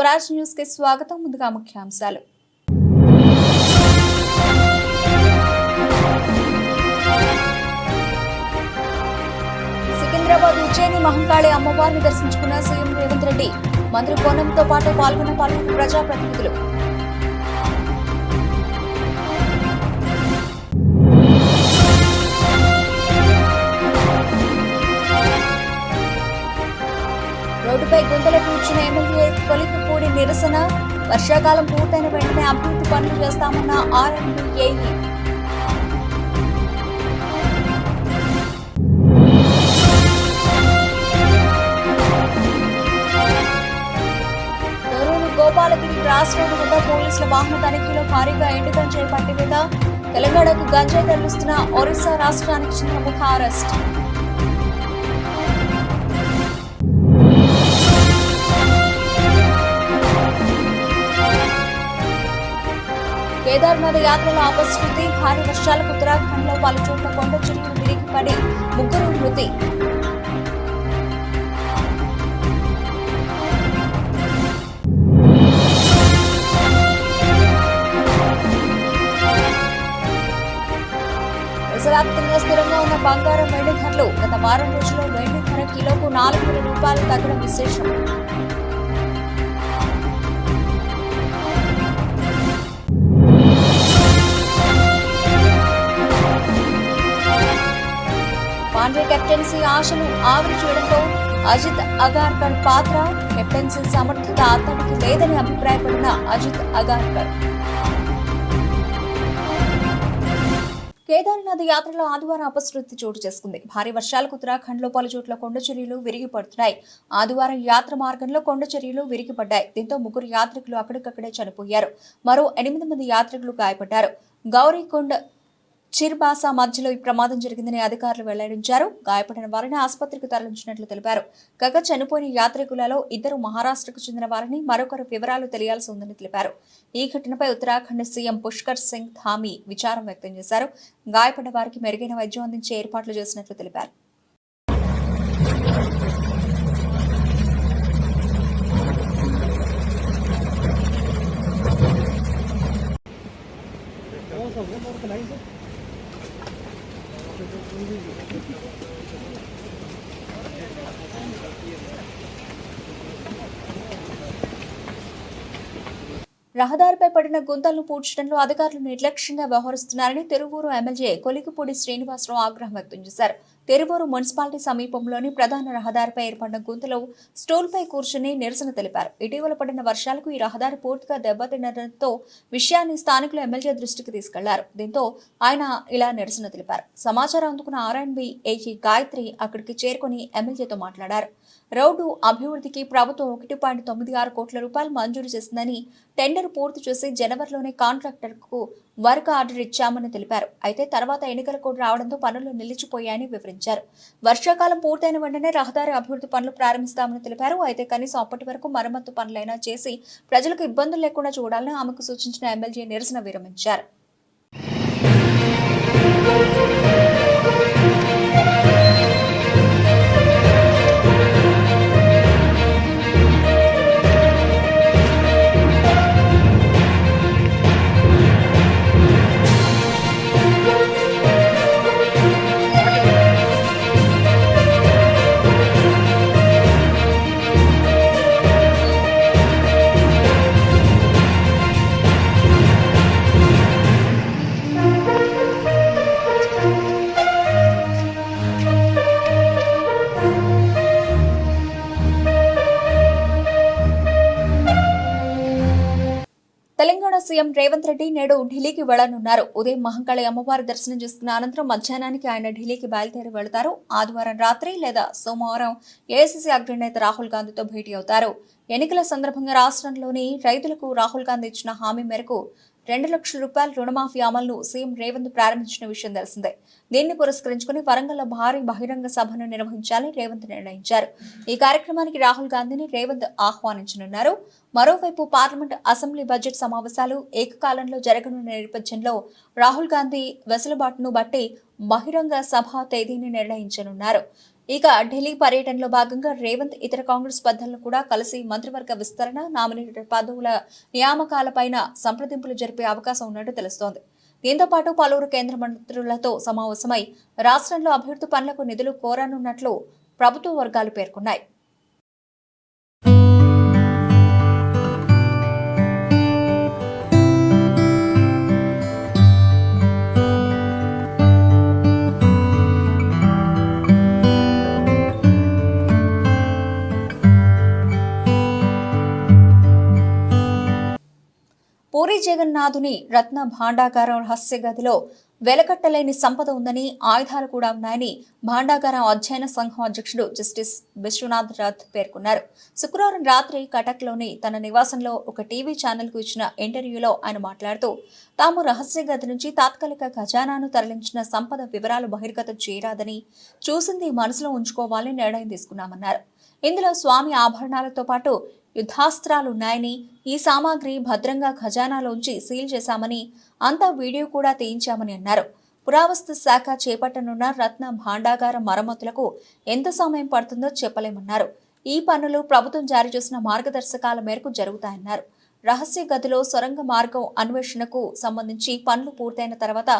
Swaraj news కి స్వాగతం. ముందుగా ముఖ్యాంశాలు. సికింద్రాబాద్ ఉజ్జయిని మహంకాళి అమ్మవారిని దర్శించుకున్న సీఎం రేవంత్ రెడ్డి. మంత్రి కోనంతో పాటు పాల్గొన్న పలువురు ప్రజాప్రతినిధులు. రోడ్డుపై గుంతలు కూర్చున్న ఎమ్మెల్యే కొలికపూడి నిరసన. వర్షాకాలం పూర్తయిన వెంటనే అభివృద్ధి పనులు చేస్తామన్న ఆర్ఎండ్బిఏఈ. దొరూరు గోపాలగిరి క్రాస్ రోడ్డు వద్ద పోలీసుల వాహన తనిఖీలో భారీగా ఎండు గంజాయి పట్టివేత. తెలంగాణకు గంజాయి తరలిస్తున్న ఒరిస్సా రాష్ట్రానికి చెందిన ముఠా అరెస్ట్. కేదార్నాథ్ యాత్రలో అపశృతి. భారీ వర్షాలకు ఉత్తరాఖండ్ లో పలు చోట్ల కొండ చర్యలు విరిగిపడి ముగ్గురు మృతి. దేశవ్యాప్తంగా స్థిరంగా ఉన్న బంగారం వెండి ధరలు. గత వారం రోజుల్లో వెండి ధర కిలోకు 4,000 రూపాయలు తగ్గడం విశేషం. పాండ్రే కెప్టెన్సీ ఆశలు ఆవిరి చేయడంతో అజిత్ అగార్కర్ పాత్ర. కెప్టెన్సీ సమర్థత అతడికి లేదని అభిప్రాయపడిన అజిత్ అగార్కర్. కేదార్నాథ్ యాత్రలో ఆదివారం అపశృతి చోటు చేసుకుంది. భారీ వర్షాలకు ఉత్తరాఖండ్ లో పలు చోట్ల కొండ చర్యలు విరిగిపడుతున్నాయి. ఆదివారం యాత్ర మార్గంలో కొండ చర్యలు విరిగిపడ్డాయి. దీంతో ముగ్గురు యాత్రికులు అక్కడికక్కడే చనిపోయారు. మరో 8 మంది యాత్రికులు గాయపడ్డారు. గౌరీకొండ చిర్బాసా మధ్యలో ఈ ప్రమాదం జరిగిందని అధికారులు వెల్లడించారు. గాయపడిన వారిని ఆసుపత్రికి తరలించినట్లు తెలిపారు. కాగా చనిపోయిన యాత్రికులలో 2 మహారాష్ట్రకు చెందిన వారిని, మరొకరు వివరాలు తెలియాల్సి ఉందని తెలిపారు. ఈ ఘటనపై ఉత్తరాఖండ్ సీఎం పుష్కర్ సింగ్ ధామీ విచారం వ్యక్తం చేశారు. గాయపడ్డ వారికి మెరుగైన వైద్యం అందించే ఏర్పాట్లు చేసినట్లు తెలిపారు. రహదారిపై పడిన గుంతలను పూడ్చడంలో అధికారులు నిర్లక్ష్యంగా వ్యవహరిస్తున్నారని తిరువూరు ఎమ్మెల్యే కొలికపూడి శ్రీనివాసరావు ఆగ్రహం వ్యక్తం చేశారు. తిరువూరు మున్సిపాలిటీ సమీపంలోని ప్రధాన రహదారిపై ఏర్పడిన గుంతలో స్టూల్పై కూర్చుని నిరసన తెలిపారు. ఇటీవల పడిన వర్షాలకు ఈ రహదారి పూర్తిగా దెబ్బతినడంతో విషయాన్ని స్థానికులు ఎమ్మెల్యే దృష్టికి తీసుకెళ్లారు. దీంతో ఆయన ఇలా నిరసన తెలిపారు. సమాచారం అందుకున్న ఆర్ఎండ్బిఏఈ గాయత్రి అక్కడికి చేరుకుని ఎమ్మెల్యేతో మాట్లాడారు. రోడ్డు అభివృద్ధికి ప్రభుత్వం 1.96 కోట్ల రూపాయలు మంజూరు చేసిందని, టెండర్ పూర్తి చేసి జనవరిలోనే కాంట్రాక్టర్కు వర్క్ ఆర్డర్ ఇచ్చామని తెలిపారు. అయితే తర్వాత ఎన్నికల కోడ్ రావడంతో పనులు నిలిచిపోయాయని వివరించారు. వర్షాకాలం పూర్తయిన వెంటనే రహదారి అభివృద్ధి పనులు ప్రారంభిస్తామని తెలిపారు. అయితే కనీసం అప్పటి వరకు మరమ్మతు పనులైనా చేసి ప్రజలకు ఇబ్బందులు లేకుండా చూడాలని ఆమెకు సూచించిన ఎమ్మెల్యే నిరసన విరమించారు. తెలంగాణ సీఎం రేవంత్ రెడ్డి నేడు ఢిల్లీకి వెళ్లనున్నారు. ఉదయం మహంకాళి అమ్మవారి దర్శనం చేసుకున్న అనంతరం మధ్యాహ్నానికి ఆయన ఢిల్లీకి బయలుదేరి వెళతారు. ఆదివారం రాత్రి లేదా సోమవారం ఏఐసీసీ అగ్రనేత రాహుల్ గాంధీతో భేటీ అవుతారు. ఎన్నికల సందర్భంగా రాష్ట్రంలోని రైతులకు రాహుల్ గాంధీ ఇచ్చిన హామీ మేరకు 2 లక్షల రూపాయల రుణమాఫీ అమలును సీఎం రేవంత్ ప్రారంభించిన విషయం తెలిసిందే. దీన్ని పురస్కరించుకుని వరంగల్లో భారీ బహిరంగ సభను నిర్వహించాలని రేవంత్ నిర్ణయించారు. ఈ కార్యక్రమానికి రాహుల్ గాంధీని రేవంత్ ఆహ్వానించనున్నారు. మరోవైపు పార్లమెంట్, అసెంబ్లీ బడ్జెట్ సమావేశాలు ఏకకాలంలో జరగనున్న నేపథ్యంలో రాహుల్ గాంధీ వెసులుబాటును బట్టి బహిరంగ సభ తేదీని నిర్ణయించనున్నారు. ఇక ఢిల్లీ పర్యటనలో భాగంగా రేవంత్ ఇతర కాంగ్రెస్ పెద్దలను కూడా కలిసి మంత్రివర్గ విస్తరణ, నామినేటెడ్ పదవుల నియామకాలపైన సంప్రదింపులు జరిపే అవకాశం ఉన్నట్టు తెలుస్తోంది. దీంతో పాటు పలువురు కేంద్ర మంత్రులతో సమావేశమై రాష్ట్రంలో అభివృద్ధి పనులకు నిధులు కోరనున్నట్లు ప్రభుత్వ వర్గాలు పేర్కొన్నాయి. పూరి జగన్నాథుని రత్న భాండాగారం రహస్య గదిలో వెలకట్టలేని సంపద ఉందని, ఆయుధాలు కూడా ఉన్నాయని భాండాగారం అధ్యయన సంఘం అధ్యక్షుడు జస్టిస్ విశ్వనాథ్ రథ్ పేర్కొన్నారు. శుక్రవారం రాత్రి కటక్లోని తన నివాసంలో ఒక టీవీ ఛానల్కు ఇచ్చిన ఇంటర్వ్యూలో ఆయన మాట్లాడుతూ, తాము రహస్య గది నుంచి తాత్కాలిక ఖజానాను తరలించిన సంపద వివరాలు బహిర్గతం చేయరాదని, చూసింది మనసులో ఉంచుకోవాలని నిర్ణయం తీసుకున్నామన్నారు. ఇందులో స్వామి ఆభరణాలతో పాటు యుద్ధాస్త్రాలున్నాయని, ఈ సామాగ్రి భద్రంగా ఖజానాలోంచి సీల్ చేశామని, అంతా వీడియో కూడా తీయించామని అన్నారు. పురావస్తు శాఖ చేపట్టనున్న రత్న భాండాగార మరమ్మతులకు ఎంత సమయం పడుతుందో చెప్పలేమన్నారు. ఈ పనులు ప్రభుత్వం జారీ చేసిన మార్గదర్శకాల మేరకు జరుగుతాయన్నారు. రహస్య గదిలో సొరంగ మార్గం అన్వేషణకు సంబంధించి పనులు పూర్తయిన తర్వాత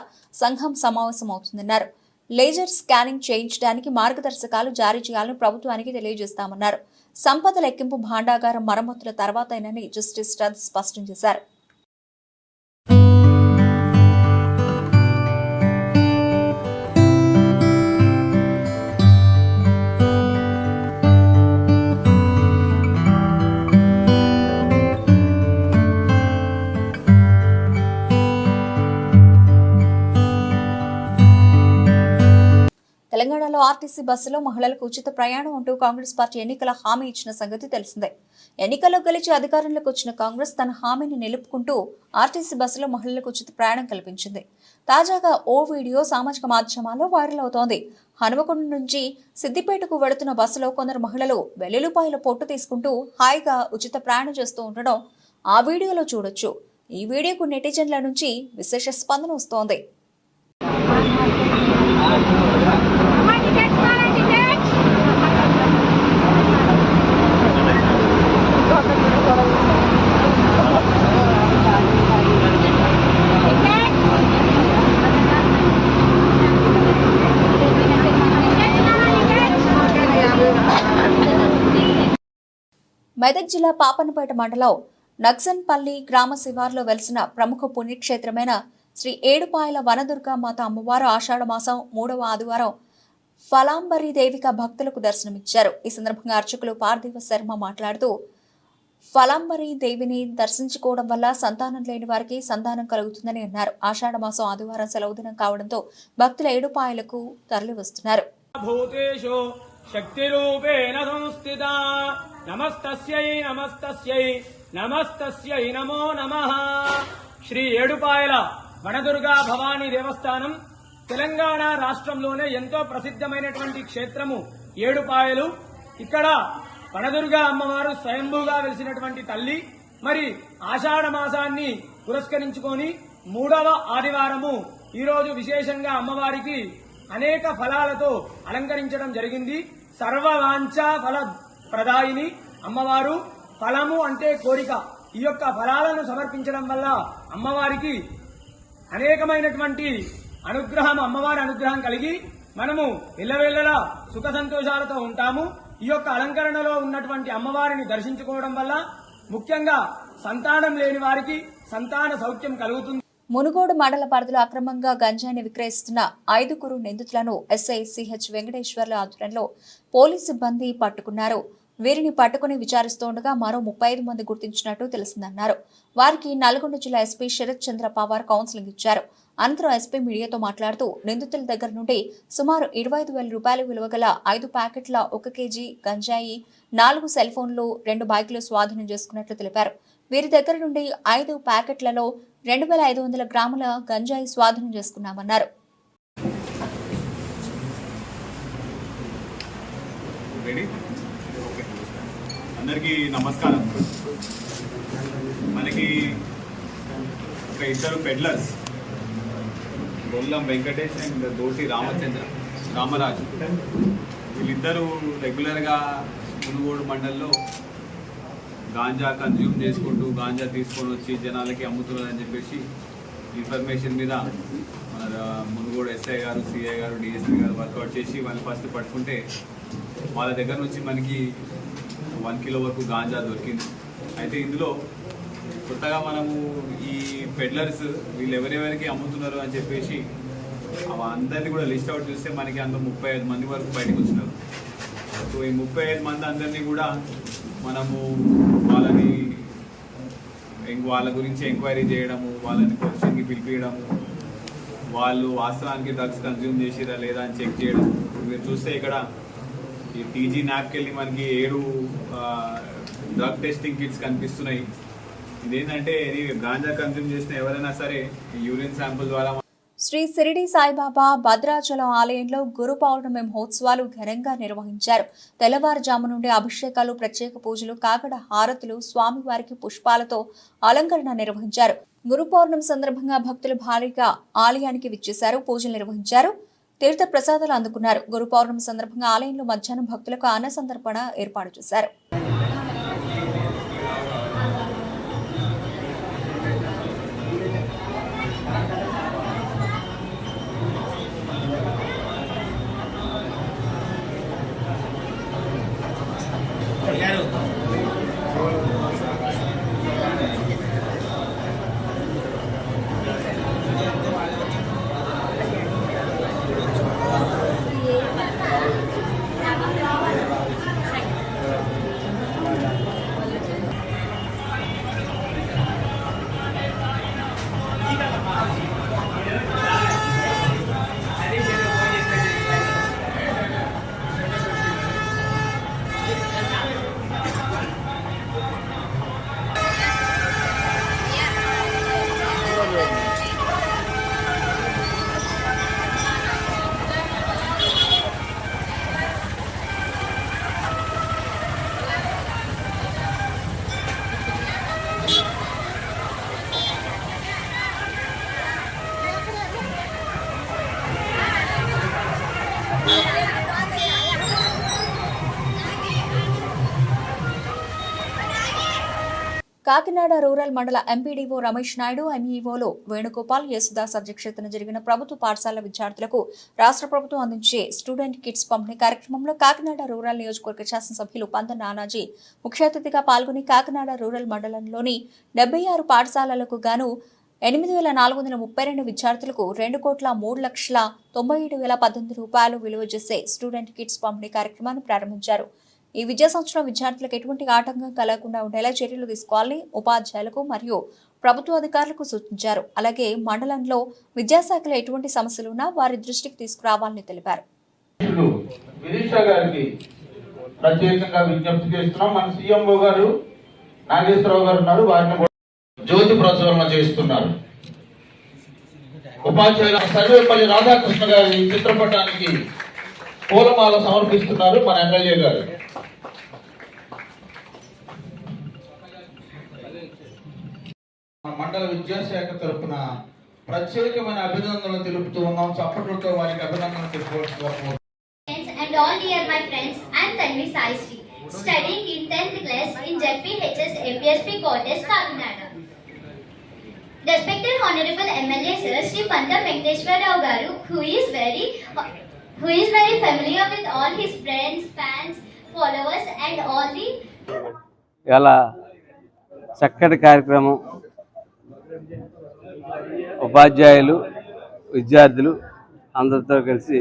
సంఘం సమావేశమవుతుందన్నారు. లేజర్ స్కానింగ్ చేయించడానికి మార్గదర్శకాలు జారీ చేయాలని ప్రభుత్వానికి తెలియజేస్తామన్నారు. సంపద లెక్కింపు భాండాగారం మరమ్మతుల తర్వాతైనని జస్టిస్ రథ్ స్పష్టం చేశారు. తెలంగాణలో ఆర్టీసీ బస్సులో మహిళలకు ఉచిత ప్రయాణం అంటూ కాంగ్రెస్ పార్టీ ఎన్నికల హామీ ఇచ్చిన సంగతి తెలిసిందే. ఎన్నికల్లో గెలిచి అధికారంలోకి వచ్చిన కాంగ్రెస్ తన హామీని నిలుపుకుంటూ ఆర్టీసీ బస్సులో మహిళలకు ఉచిత ప్రయాణం కల్పించింది. తాజాగా ఓ వీడియో సామాజిక మాధ్యమాల్లో వైరల్ అవుతోంది. హనుమకొండ నుంచి సిద్దిపేటకు వెళుతున్న బస్సులో కొందరు మహిళలు వెల్లుల్లిపాయల పొట్టు తీసుకుంటూ హాయిగా ఉచిత ప్రయాణం చేస్తూ ఉండడం ఆ వీడియోలో చూడొచ్చు. ఈ వీడియోకు నెటిజన్ల నుంచి విశేష స్పందన వస్తోంది. మెదక్ జిల్లా పాపన్నపేట మండలం నక్సన్పల్లి గ్రామ శివార్లో వెలిసిన ప్రముఖ పుణ్యక్షేత్రమైన శ్రీ ఏడుపాయల వనదుర్గామాత అమ్మవారు ఆషాఢమాసం 3వ ఆదివారం ఫలాంబరి దేవిక భక్తులకు దర్శనమిచ్చారు. ఈ సందర్భంగా అర్చకులు పార్థివ శర్మ మాట్లాడుతూ, ఫలాంబరి దేవిని దర్శించుకోవడం వల్ల సంతానం లేని వారికి సంతానం కలుగుతుందని అన్నారు. ఆషాఢమాసం ఆదివారం సెలవు దినం కావడంతో భక్తుల ఏడుపాయలకు తరలి వస్తున్నారు. శక్తిరూపేణ సంస్థిత నమస్తస్యై నమస్తస్యై నమస్తస్యై నమో నమః. శ్రీ ఏడుపాయల వనదుర్గా భవానీ దేవస్థానం తెలంగాణ రాష్ట్రంలోనే ఎంతో ప్రసిద్ధమైనటువంటి క్షేత్రము ఏడుపాయలు. ఇక్కడ వనదుర్గా అమ్మవారు స్వయంభూగా వెలిసినటువంటి తల్లి. మరి ఆషాఢ మాసాన్ని పురస్కరించుకొని 3వ ఆదివారము ఈరోజు విశేషంగా అమ్మవారికి అనేక ఫలాలతో అలంకరించడం జరిగింది. సర్వవాంఛ ఫల ప్రదాయిని అమ్మవారు. ఫలము అంటే కోరిక. ఈ యొక్క ఫలాలను సమర్పించడం వల్ల అమ్మవారికి అనేకమైనటువంటి అమ్మవారి అనుగ్రహం కలిగి మనము ఎల్లవేళలా సుఖ సంతోషాలతో ఉంటాము. ఈ యొక్క అలంకరణలో ఉన్నటువంటి అమ్మవారిని దర్శించుకోవడం వల్ల ముఖ్యంగా సంతానం లేని వారికి సంతాన సౌఖ్యం కలుగుతుంది. మునుగోడు మండల పరిధిలో అక్రమంగా గంజాయిని విక్రయిస్తున్న 5 నిందితులను ఎస్ఐ సిహెచ్ వెంకటేశ్వర్ల ఆధ్వర్యంలో పోలీసు సిబ్బంది పట్టుకున్నారు. వీరిని పట్టుకుని విచారిస్తుండగా మరో 35 మంది గుర్తించినట్టు తెలిసిందన్నారు. వారికి నల్గొండ జిల్లా ఎస్పీ శరత్ చంద్ర పవార్ కౌన్సిలింగ్ ఇచ్చారు. అనంతరం ఎస్పీ మీడియాతో మాట్లాడుతూ నిందితుల దగ్గర నుండి సుమారు 25,000 రూపాయల విలువ గల 5 ప్యాకెట్ల 1 కేజీ గంజాయి, 4 సెల్ ఫోన్లు, 2 బైకులు స్వాధీనం చేసుకున్నట్లు తెలిపారు. వీరి దగ్గర నుండి 5 ప్యాకెట్లలో 2,500 గ్రాముల గంజాయి స్వాధీనం చేసుకున్నామన్నారు. అందరికీ నమస్కారం. మనకి ఒక 2 పెడ్లర్స్, గొల్లం వెంకటేష్ అండ్ దోటి రామరాజు, వీళ్ళిద్దరూ రెగ్యులర్గా మునుగోడు మండల్లో గాంజా కన్జ్యూమ్ చేసుకుంటూ గాంజా తీసుకొని వచ్చి జనాలకి అమ్ముతున్నారని చెప్పేసి ఇన్ఫర్మేషన్ మీద మన మునుగోడు ఎస్ఐ గారు, సిఐ గారు, డిఎస్పీ గారు వర్కౌట్ చేసి వాళ్ళని ఫస్ట్ పట్టుకుంటే వాళ్ళ దగ్గర నుంచి మనకి 1 కిలో వరకు గాంజా దొరికింది. అయితే ఇందులో కొత్తగా మనము ఈ పెడ్లర్స్ వీళ్ళు ఎవరెవరికి అమ్ముతున్నారు అని చెప్పేసి అందరినీ కూడా లిస్ట్ అవుట్ చూస్తే మనకి అందులో 35 మంది వరకు బయటకు వచ్చినారు. సో ఈ 35 మంది అందరినీ కూడా మనము వాళ్ళ గురించి ఎంక్వైరీ చేయడము, వాళ్ళని క్వశ్చన్కి పిలిపించడము, వాళ్ళు వాస్తవానికి డ్రగ్స్ కన్జ్యూమ్ చేసిరా లేదా అని చెక్ చేయడం. మీరు చూస్తే ఇక్కడ ఈ టీజీ న్యాప్కి వెళ్ళి మనకి 7 డ్రగ్ టెస్టింగ్ కిట్స్ కనిపిస్తున్నాయి. ఇదేంటంటే ఇది గాంజా కన్జ్యూమ్ చేసిన ఎవరైనా సరే యూరిన్ శాంపుల్ ద్వారా. శ్రీ షిరిడి సాయిబాబా భద్రాచలం ఆలయంలో గురు పౌర్ణమి మహోత్సవాలు ఘనంగా నిర్వహించారు. తెల్లవారుజాము నుండి అభిషేకాలు, ప్రత్యేక పూజలు, కాకడ హారతులు, స్వామివారికి పుష్పాలతో అలంకరణ నిర్వహించారు. గురు పౌర్ణమి సందర్భంగా భక్తులు భారీగా ఆలయానికి విచ్చేశారు, పూజలు నిర్వహించారు, తీర్థ ప్రసాదాలు అందుకున్నారు. గురు పౌర్ణమి సందర్భంగా ఆలయంలో మధ్యాహ్నం భక్తులకు అన్న సంతర్పణ ఏర్పాటు చేశారు. కాకినాడ రూరల్ మండల ఎంపీడీఓ రమేష్ నాయుడు, ఎంఈఓలు వేణుగోపాల్, యేసుదాస్ అధ్యక్షతన జరిగిన ప్రభుత్వ పాఠశాల విద్యార్థులకు రాష్ట్ర ప్రభుత్వం అందించే స్టూడెంట్ కిట్స్ పంపిణీ కార్యక్రమంలో కాకినాడ రూరల్ నియోజకవర్గ శాసనసభ్యులు పంత నానాజీ ముఖ్య అతిథిగా పాల్గొని కాకినాడ రూరల్ మండలంలోని 76 పాఠశాలలకు గాను 8,432 విద్యార్థులకు 2,03,97,018 రూపాయలు విలువ చేసే స్టూడెంట్ కిట్స్ పంపిణీ కార్యక్రమాన్ని ప్రారంభించారు. ఈ విద్యా సంవత్సరం విద్యార్థులకు ఎటువంటి ఆటంకం కలగకుండా ఉండేలా చర్యలు తీసుకోవాలని ఉపాధ్యాయులకు మరియు ప్రభుత్వ అధికారులకు సూచించారు. అలాగే మండలంలో విద్యాశాఖలో ఎటువంటి సమస్యలున్నా వారి దృష్టికి తీసుకురావాలని తెలిపారు. ప్రత్యేకంగా విజ్ఞప్తి చేస్తున్నాం. మన సీఎంఓ గారు నాగేశ్వరరావు గారు ఉన్నారు, వారిని జ్యోతి ప్రజ్వలన చేస్తున్నారు. ఉపాధ్యాయుల సర్వేపల్లి రాధాకృష్ణ గారి చిత్రపటానికి పూలమాల సమర్పిస్తున్నారు మన ఎమ్మెల్యే గారు. మండల విద్యాశాఖ తరఫున ప్రత్యేకమైన అభినందనలు తెలుపుతూ ఉన్నాం. చప్పట్లతో వారికి అభినందనలు తెలుపుకోవచ్చు. And all dear my friends, I am Tanvi Sai Sri, studying in 10th class in ZPHS APSP Quarters, Kakinada. Respected Honorable MLA Sir Sri Panta Venkateshwar Rao Garu, who is very familiar with all his friends, fans, followers and all the ఇలా చక్కటి కార్యక్రమం ఉపాధ్యాయులు, విద్యార్థులు అందరితో కలిసి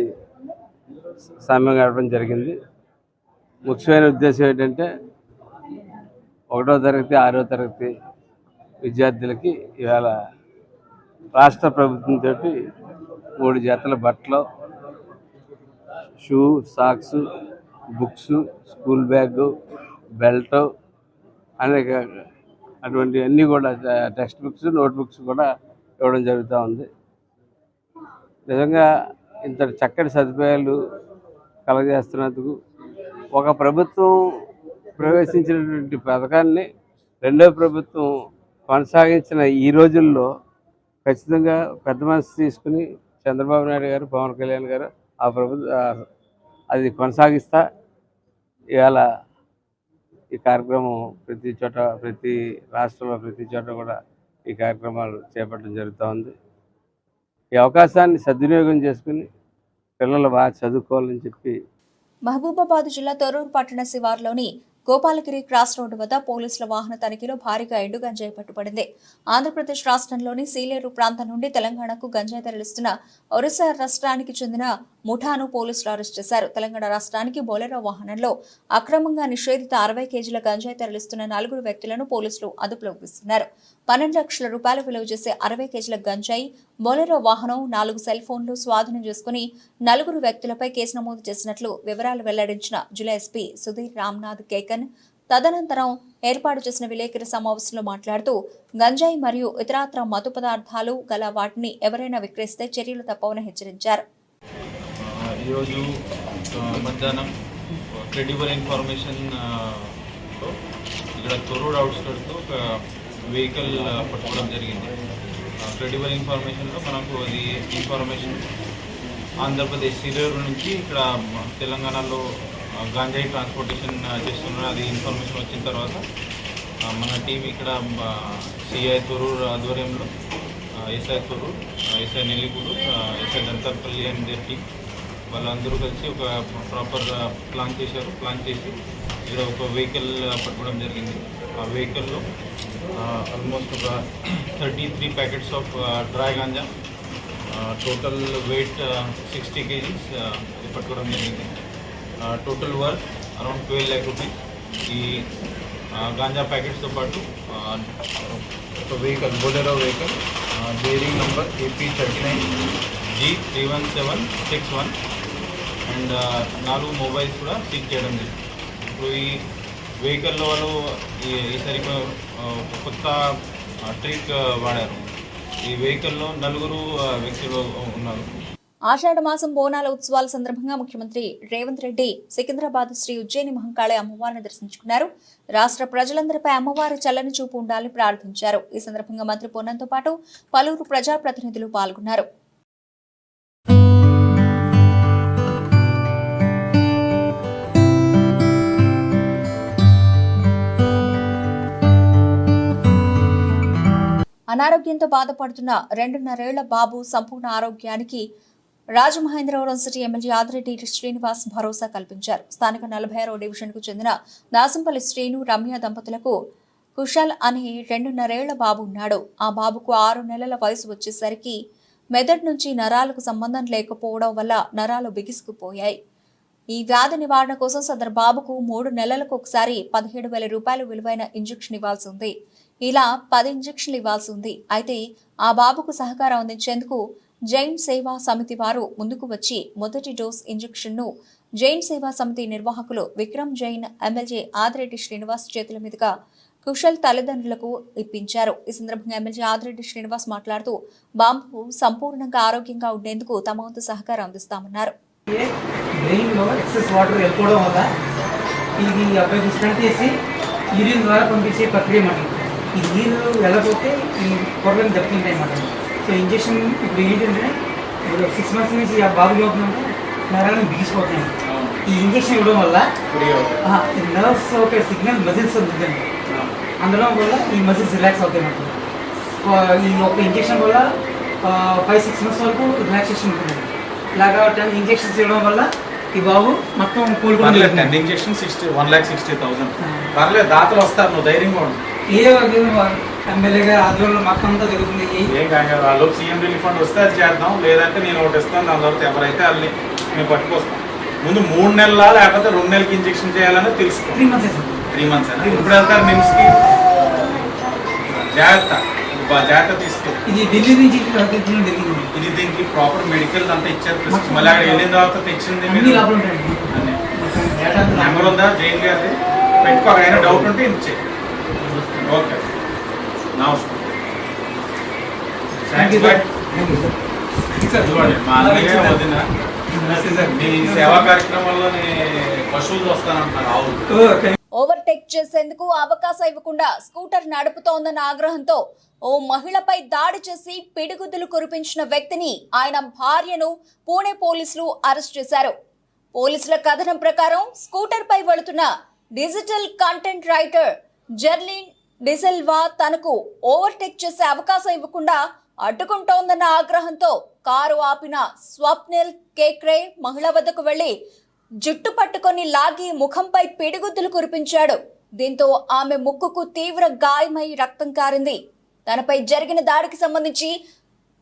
సమయం గడపడం జరిగింది. ముఖ్యమైన ఉద్దేశం ఏంటంటే 1వ తరగతి 6వ తరగతి విద్యార్థులకి ఇవాళ రాష్ట్ర ప్రభుత్వంతో 3 జతల బట్టలు, shoe, socks, books, school bag, belt, అనేక అటువంటి అన్నీ కూడా టెక్స్ట్ బుక్స్, నోట్ బుక్స్ కూడా ఇవ్వడం జరుగుతూ ఉంది. నిజంగా ఇంత చక్కటి సదుపాయాలు కలగజేస్తున్నందుకు ఒక ప్రభుత్వం ప్రవేశించినటువంటి పథకాన్ని రెండో ప్రభుత్వం కొనసాగించిన ఈ రోజుల్లో ఖచ్చితంగా పెద్ద మనసు తీసుకుని చంద్రబాబు నాయుడు గారు, పవన్ కళ్యాణ్ గారు అది కొనసాగిస్తా ఇవాళ ఈ కార్యక్రమం ప్రతి చోట, ప్రతి రాష్ట్రంలో ప్రతి చోట కూడా ఈ కార్యక్రమాలు చేపట్టడం జరుగుతూ ఉంది. ఈ అవకాశాన్ని సద్వినియోగం చేసుకుని పిల్లలు బాగా చదువుకోవాలని చెప్పి మహబూబాబాద్ జిల్లా తొర్రూరు పట్టణ శివార్లోని గోపాలగిరి క్రాస్ రోడ్డు వద్ద పోలీసుల వాహన తనిఖీలో భారీగా ఎండు గంజాయి పట్టుబడింది. ఆంధ్రప్రదేశ్ రాష్ట్రంలోని సీలేరు ప్రాంతం నుండి తెలంగాణకు గంజాయి తరలిస్తున్న ఒరిస్సా రాష్ట్రానికి చెందిన ముఠాను పోలీసులు అరెస్ట్ చేశారు. తెలంగాణ రాష్ట్రానికి బొలెరో వాహనంలో అక్రమంగా నిషేధిత 60 కేజీల గంజాయి తరలిస్తున్న 4 వ్యక్తులను పోలీసులు అదుపులోకి తీసుకున్నారు. 12 లక్షల రూపాయలు విలువ చేసే 60 కేజీల గంజాయి, బొలెరో వాహనం, 4 సెల్ ఫోన్లు స్వాధీనం చేసుకుని 4 వ్యక్తులపై కేసు నమోదు చేసినట్లు వివరాలు వెల్లడించిన జిల్లా ఎస్పీ సుధీర్ రామ్నాథ్ కేకన్ తదనంతరం ఏర్పాటు చేసిన విలేకరుల సమావేశంలో మాట్లాడుతూ గంజాయి మరియు ఇతరత్ర మత్తు పదార్థాలు గల వాటిని ఎవరైనా విక్రయిస్తే చర్యలు తప్పవని హెచ్చరించారు. ఈరోజు మధ్యాహ్నం క్రెడిబుల్ ఇన్ఫర్మేషన్ ఇక్కడ తొర్రూరు అవుట్స్కట్స్లో ఒక వెహికల్ పట్టుకోవడం జరిగింది. క్రెడిబుల్ ఇన్ఫర్మేషన్లో మనకు అది ఇన్ఫర్మేషన్ ఆంధ్రప్రదేశ్ సీలేరు నుంచి ఇక్కడ తెలంగాణలో గాంజాయి ట్రాన్స్పోర్టేషన్ చేస్తున్నారు. అది ఇన్ఫర్మేషన్ వచ్చిన తర్వాత మన టీం ఇక్కడ సిఐ తొర్రూరు ఆధ్వర్యంలో SI Torrur, SI Nellikuru, SI Dantarpalli and team వాళ్ళందరూ కలిసి ఒక ప్రాపర్ ప్లాన్ చేశారు. ప్లాన్ చేసి ఇక్కడ ఒక వెహికల్ పట్టుకోవడం జరిగింది. ఆ వెహికల్లో ఆల్మోస్ట్ ఒక 33 packets of dry ganja, total weight 60 kgs అది పట్టుకోవడం జరిగింది. Total work around 12 lakh rupees. ఈ గాంజా ప్యాకెట్స్తో పాటు ఒక vehicle, Bolero vehicle, bearing number AP39G31761 and 4 mobiles కూడా సీజ్ చేయడం జరిగింది. ఇప్పుడు ఈ వెహికల్లో వాళ్ళు ఈసారి కొత్త ట్రిక్ వాడారు. ఈ వెహికల్లో 4 వ్యక్తులు ఉన్నారు. ఆషాఢ మాసం బోనాల ఉత్సవాల సందర్భంగా ముఖ్యమంత్రి రేవంత్ రెడ్డి సికింద్రాబాద్ శ్రీ ఉజ్జయిని మహంకాళి అమ్మవారిని దర్శించుకున్నారు. రాష్ట్ర ప్రజలందరిపై అమ్మవారి చల్లని చూపు ఉండాలని ప్రార్థించారు. ఈ సందర్భంగా మంత్రి పొన్నంతో పాటు పలువురు ప్రజాప్రతినిధులు పాల్గొన్నారు. అనారోగ్యంతో బాధపడుతున్న 2.5 ఏళ్ల బాబు సంపూర్ణ ఆరోగ్యానికి రాజమహేంద్రవరం సిటీ ఎమ్మెల్యే ఆదిరెడ్డి శ్రీనివాస్ భరోసా కల్పించారు. స్థానిక 46వ డివిజన్కు చెందిన దాసంపల్లి శ్రీను, రమ్య దంపతులకు కుశల్ అనే 2.5 ఏళ్ల బాబు ఉన్నాడు. ఆ బాబుకు 6 నెలల వయసు వచ్చేసరికి మెదడు నుంచి నరాలకు సంబంధం లేకపోవడం వల్ల నరాలు బిగుసుకుపోయాయి. ఈ వ్యాధి నివారణ కోసం సదరు బాబుకు 3 నెలలకు ఒకసారి 17,000 రూపాయలు విలువైన ఇంజెక్షన్ ఇవ్వాల్సి ఉంది. ఇలా 10 ఇంజెక్షన్లు ఇవ్వాల్సి ఉంది. అయితే ఆ బాబుకు సహకారం అందించేందుకు జైన్ సేవా సమితి వారు ముందుకు వచ్చి మొదటి డోస్ ఇంజెక్షన్ను జైన్ సేవా సమితి నిర్వాహకులు విక్రమ్ జైన్, ఎమ్మెల్యే ఆదిరెడ్డి శ్రీనివాస్ చేతుల మీదుగా కుశల్ తల్లిదండ్రులకు ఇప్పించారు. ఈ సందర్భంగా ఎమ్మెల్యే ఆదిరెడ్డి శ్రీనివాస్ మాట్లాడుతూ బాబు సంపూర్ణంగా ఆరోగ్యంగా ఉండేందుకు తమ వంతు సహకారం అందిస్తామన్నారు. బ్రెయిన్లో ఎక్సెస్ వాటర్ వెళ్ళిపోవడం వల్ల ఇది అబ్బాయికి స్టంట్ చేసి యూరిన్ ద్వారా పంపించే ప్రక్రియ అన్నమాట. ఈ నీరు వెళ్ళకపోతే ఈ పొరలను దెబ్బతింటాయి అన్నమాట. సో ఇంజక్షన్ ఇప్పుడు ఏంటంటే ఇప్పుడు 6 months నుంచి ఆ బాబు లోపలంటే నరాలను బిగిసిపోతున్నాయి. ఈ ఇంజక్షన్ ఇవ్వడం వల్ల ఈ నర్వ్స్ ఒక సిగ్నల్ మజిల్స్ ఉంటుందండి. అందులో వల్ల ఈ మజిల్స్ రిలాక్స్ అవుతాయి అన్నమాట. ఈ ఒక ఇంజక్షన్ వల్ల 5-6 months వరకు రిలాక్సేషన్ ఉంటుంది. ఇలాగా 10 ఇంజెక్షన్స్ ఇవ్వడం వల్ల ఈ బాబు మొత్తం కోలుకుంటుంది. 10 ఇంజెక్షన్ 1,60,000 పర్లేదు, దాతలు వస్తారు, నువ్వు ధైర్యంగా ఉండు. ఎమ్మెల్యే గారి ఆధ్వర్యంలో మొత్తం అంతా జరుగుతుంది. ఏం కాదు, వాళ్ళు సీఎం రిలీఫ్ ఫండ్ వస్తే అది చేద్దాం, లేదంటే నేను ఒకటి ఇస్తాను, దాని తర్వాత ఎవరైతే వాళ్ళని మేము పట్టుకొస్తాం. ముందు 3 నెలల లేకపోతే 2 నెలలకి ఇంజెక్షన్ చేయాలని తెలుసుకో. 3 months 3 months ఇప్పుడు వెళ్తారు నిమ్స్కి. జాగ్రత్త తీసుకెళ్ళి ఇది ఢిల్లీ నుంచి జరిగింది. ఇది దీనికి ప్రాపర్ మెడికల్ అంతా ఇచ్చారు. మళ్ళీ అక్కడ వెళ్ళిన తర్వాత తెచ్చింది నెంబర్ ఉందా జైన్ గారిది, పెట్టుకో. అయినా డౌట్ ఉంటే ఇచ్చే. ఓకే, నమస్తే. మా అన్నయ్య వదిన మీ సేవా కార్యక్రమాల్లో పశువులు వస్తానంటున్నారు, ఆవులు. ఓవర్టేక్ చేసేందుకు అవకాశం ఇవ్వకుండా స్కూటర్ నడుపుతోందన్న ఆగ్రహంతో ఓ మహిళపై దాడి చేసి పిడిగుద్దులు కురిపించిన వ్యక్తిని, ఆయన భార్యను పూణే పోలీసులు అరెస్ట్ చేశారు. పోలీసుల కథనం ప్రకారం స్కూటర్ పై వెళుతున్న డిజిటల్ కంటెంట్ రైటర్ జెర్లిన్ డిసెల్వా తనకు ఓవర్టేక్ చేసే అవకాశం ఇవ్వకుండా అడ్డుకుంటోందన్న ఆగ్రహంతో కారు ఆపిన స్వప్నిల్ కేక్రే మహిళ వద్దకు వెళ్లి జుట్టు పట్టుకొని లాగి ముఖంపై పిడిగుద్దులు కురిపించాడు. దీంతో ఆమె ముక్కుకు తీవ్ర గాయమై రక్తం కారింది. తనపై జరిగిన దాడికి సంబంధించి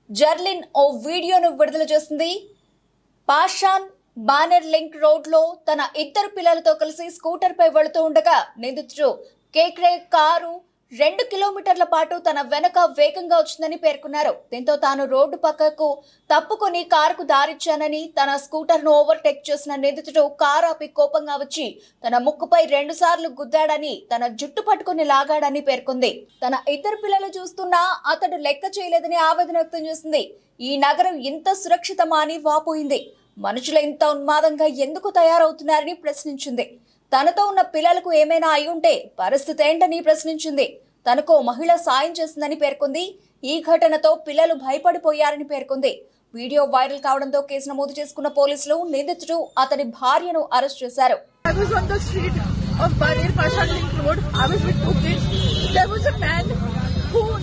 జెర్లిన్ ఓ వీడియోను విడుదల చేసింది. పాషాన్ బానర్ లింక్ రోడ్లో తన 2 పిల్లలతో కలిసి స్కూటర్ పై వెళుతూ ఉండగా నిందితుడు కేక్రే కారు 2 కిలోమీటర్ల పాటు తన వెనక వేగంగా వచ్చిందని పేర్కొన్నారు. దీంతో తాను రోడ్డు పక్కకు తప్పుకొని కారుకు దారిచ్చానని, తన స్కూటర్ను ఓవర్టేక్ చేసిన నిందితుడు కారు ఆపి కోపంగా వచ్చి తన ముక్కుపై 2 సార్లు గుద్దాడని, తన జుట్టు పట్టుకుని లాగాడని పేర్కొంది. తన 2 పిల్లలు చూస్తున్నా అతడు లెక్క చేయలేదని ఆవేదన వ్యక్తం చేసింది. ఈ నగరం ఇంత సురక్షితమా అని వాపోయింది. మనుషులు ఇంత ఉన్మాదంగా ఎందుకు తయారవుతున్నారని ప్రశ్నించింది. తనతో ఉన్న పిల్లలకు ఏమైనా అయి ఉంటే పరిస్థితి ఏంటని ప్రశ్నించింది. తనకు మహిళ సాయం చేసిందని పేర్కొంది. ఈ ఘటనతో పిల్లలు భయపడిపోయారని పేర్కొంది. వీడియో వైరల్ కావడంతో కేసు నమోదు చేసుకున్న పోలీసులు నిందితుడు అతని భార్యను అరెస్ట్ చేశారు.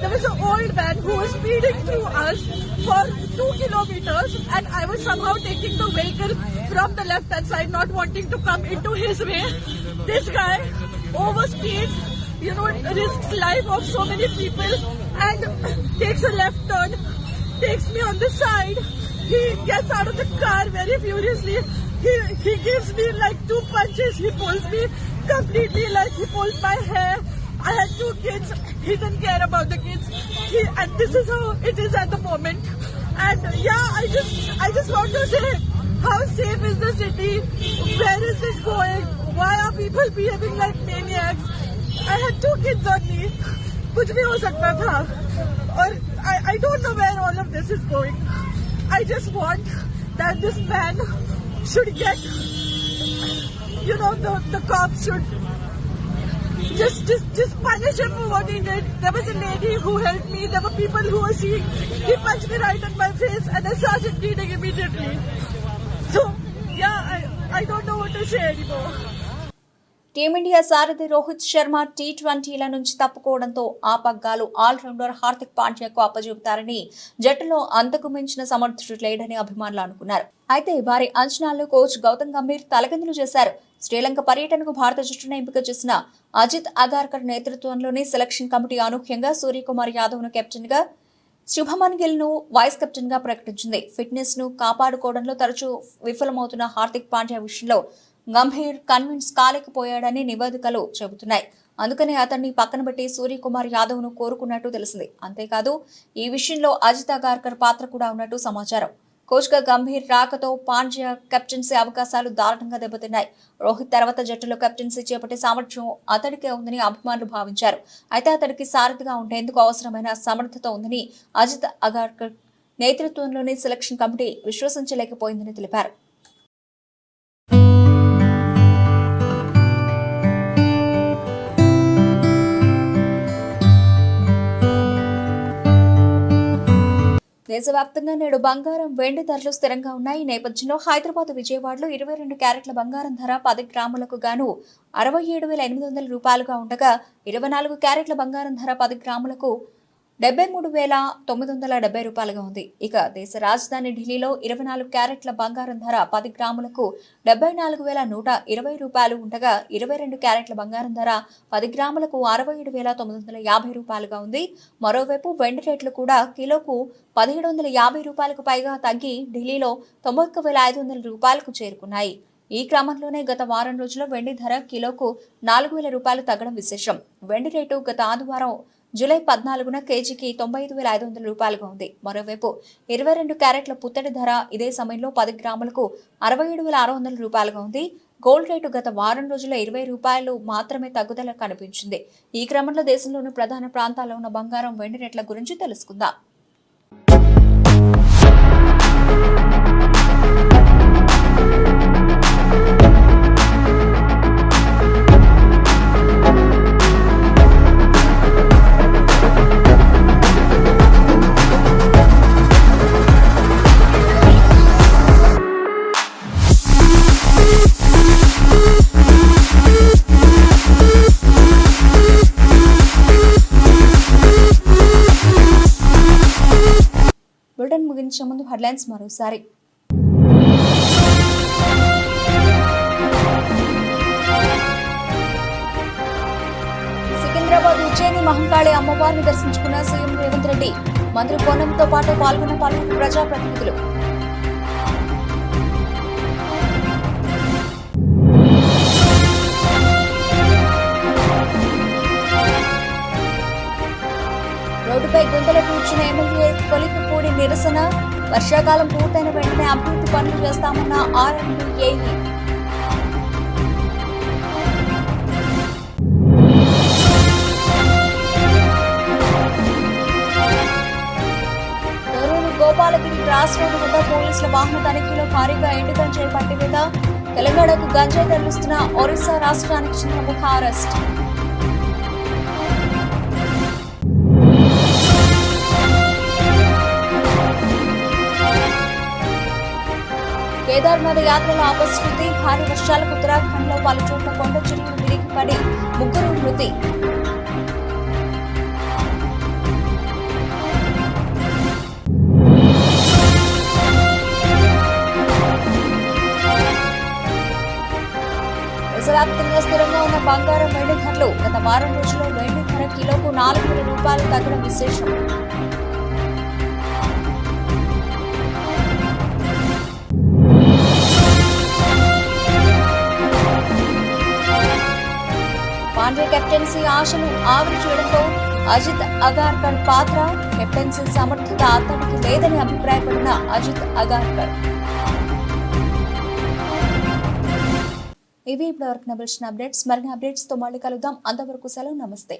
There was an old man who was speeding through us for 2 kilometers, and I was somehow taking the vehicle from the left hand side, not wanting to come into his way. This guy overspeeds, risks life of so many people and takes a left turn, takes me on the side. He gets out of the car very furiously. He gives me like 2 punches. He pulls me completely, like he pulls my hair. I had 2 kids. He didn't care about the kids. And this is how it is at the moment. And yeah, I just want to say, how safe is the city? Where is this going? Why are people behaving like maniacs? I had 2 kids on me. Kuch bhi ho sakta tha. Or I don't know where all of this is going. I just want that this man should get, the cops should just punish him for what he did. There was a lady who helped me. There were people who were seeing. He punched me right in my face and I started bleeding immediately. So, yeah, I don't know what to say anymore. Team India సారథి రోహిత్ శర్మ T20ల నుంచి తప్పుకోవడంతో ఆ పగ్గాలు allrounder Hardik పాండ్యాకు అప్పజెపుతారని, జట్టులో అంతకు మించిన సమర్థుడు లేడని అభిమానులు అనుకున్నారు. అయితే వారి అంచనాల్లో కోచ్ గౌతమ్ గంభీర్ తలకిందులు చేశారు. శ్రీలంక పర్యటనకు భారత జట్టును ఎంపిక చేసిన అజిత్ అగార్కర్ నేతృత్వంలోని సెలక్షన్ కమిటీ అనూహ్యంగా సూర్యకుమార్ యాదవ్ను కెప్టెన్గా, శుభమన్ గిల్ను వైస్ కెప్టెన్గా ప్రకటించింది. ఫిట్నెస్ను కాపాడుకోవడంలో తరచూ విఫలమవుతున్న హార్దిక్ పాండ్యా విషయంలో గంభీర్ కన్విన్స్ కాలేకపోయాడని నివేదికలు చెబుతున్నాయి. అందుకనే అతన్ని పక్కన పెట్టి సూర్యకుమార్ యాదవ్ను కోరుకున్నట్టు తెలిసింది. అంతేకాదు ఈ విషయంలో అజిత్ అగార్కర్ పాత్ర కూడా ఉన్నట్టు సమాచారం. కోచ్గా గంభీర్ రాకతో పాండ్యా కెప్టెన్సీ అవకాశాలు దారుణంగా దెబ్బతిన్నాయి. రోహిత్ తర్వాత జట్టులో కెప్టెన్సీ చేపట్టే సామర్థ్యం అతడికే ఉందని అభిమానులు భావించారు. అయితే అతడికి సారథిగా ఉండేందుకు అవసరమైన సమర్థత ఉందని అజిత్ అగార్కర్ నేతృత్వంలోని సెలక్షన్ కమిటీ విశ్వసించలేకపోయిందని తెలిపారు. దేశవ్యాప్తంగా నేడు బంగారం, వెండి ధరలు స్థిరంగా ఉన్నాయి. ఈ నేపథ్యంలో హైదరాబాద్, విజయవాడలో 22 క్యారెట్ల బంగారం ధర 10 గ్రాములకు గాను 67,800 రూపాయలుగా ఉండగా, 24 క్యారెట్ల బంగారం ధర 10 గ్రాములకు 73,970 రూపాయలుగా ఉంది. ఇక దేశ రాజధాని ఢిల్లీలో 24 క్యారెట్ల బంగారం ధర 10 గ్రాములకు 74,120 రూపాయలు ఉండగా, 22 క్యారెట్ల బంగారం ధర 10 గ్రాములకు 67,950 రూపాయలుగా ఉంది. మరోవైపు వెండి రేట్లు కూడా కిలోకు 1,750 రూపాయలకు పైగా తగ్గి ఢిల్లీలో 91,500 రూపాయలకు చేరుకున్నాయి. ఈ క్రమంలోనే గత వారం రోజుల్లో వెండి ధర కిలోకు 4,000 రూపాయలు తగ్గడం విశేషం. వెండి రేటు గత ఆదివారం జూలై 14న కేజీకి 95,500 రూపాయలుగా ఉంది. మరోవైపు 22 క్యారెట్ల పుత్తడి ధర ఇదే సమయంలో 10 గ్రాములకు 67,600 రూపాయలుగా ఉంది. గోల్డ్ రేటు గత వారం రోజుల్లో 20 రూపాయలు మాత్రమే తగ్గుదల కనిపించింది. ఈ క్రమంలో దేశంలోని ప్రధాన ప్రాంతాల్లో ఉన్న బంగారం, వెండి రేట్ల గురించి తెలుసుకుందాం. బులెటిన్ ముగించే ముందు హెడ్లైన్స్ మరోసారి. సికింద్రాబాద్ ఉజ్జయిని మహంకాళి అమ్మవారిని దర్శించుకున్న సీఎం రేవంత్ రెడ్డి. మంత్రి కోనంతో పాటు పాల్గొన్న పలువురు ప్రజాప్రతినిధులు. రోడ్డుపై గుంతలు కూర్చున్న ఎమ్మెల్యే కొలికిపూడి నిరసన. వర్షాకాలం పూర్తయిన వెంటనే అభివృద్ధి పనులు చేస్తామన్న ఆర్ఎండ్బిఏఈ. తొర్రూరు గోపాలగిరి క్రాస్ రోడ్డు వద్ద పోలీసుల వాహన తనిఖీలో భారీగా ఎండు గంజాయి పట్టివేత. తెలంగాణకు గంజాయి తరలిస్తున్న ఒరిస్సా రాష్ట్రానికి చెందిన ముఠా అరెస్ట్. కేదార్నాథ్ యాత్రలో అపశృతి. భారీ వర్షాలకు ఉత్తరాఖండ్లో పలు చోట్ల కొండ చర్యలు విరిగిపడి 3 మృతి. దేశవ్యాప్తంగా స్థిరంగా ఉన్న బంగారం వెండి ధరలు. గత వారం రోజుల్లో వెండి ధర కిలోకు 4,000 రూపాయలు తగ్గడం విశేషం. పాండ్రే కెప్టెన్సీ ఆశలు ఆవిరి చేయడంతో అజిత్ అగార్కర్ పాత్ర. కెప్టెన్సీ సమర్థత అతనికి లేదని అభిప్రాయపడిన అజిత్ అగార్కర్. ఇవి ఇప్పటివరకు నవలసిన అప్డేట్స్. మరిన్ని అప్డేట్స్ తో మళ్ళీ కలుద్దాం. అంతవరకు సెలవు. నమస్తే.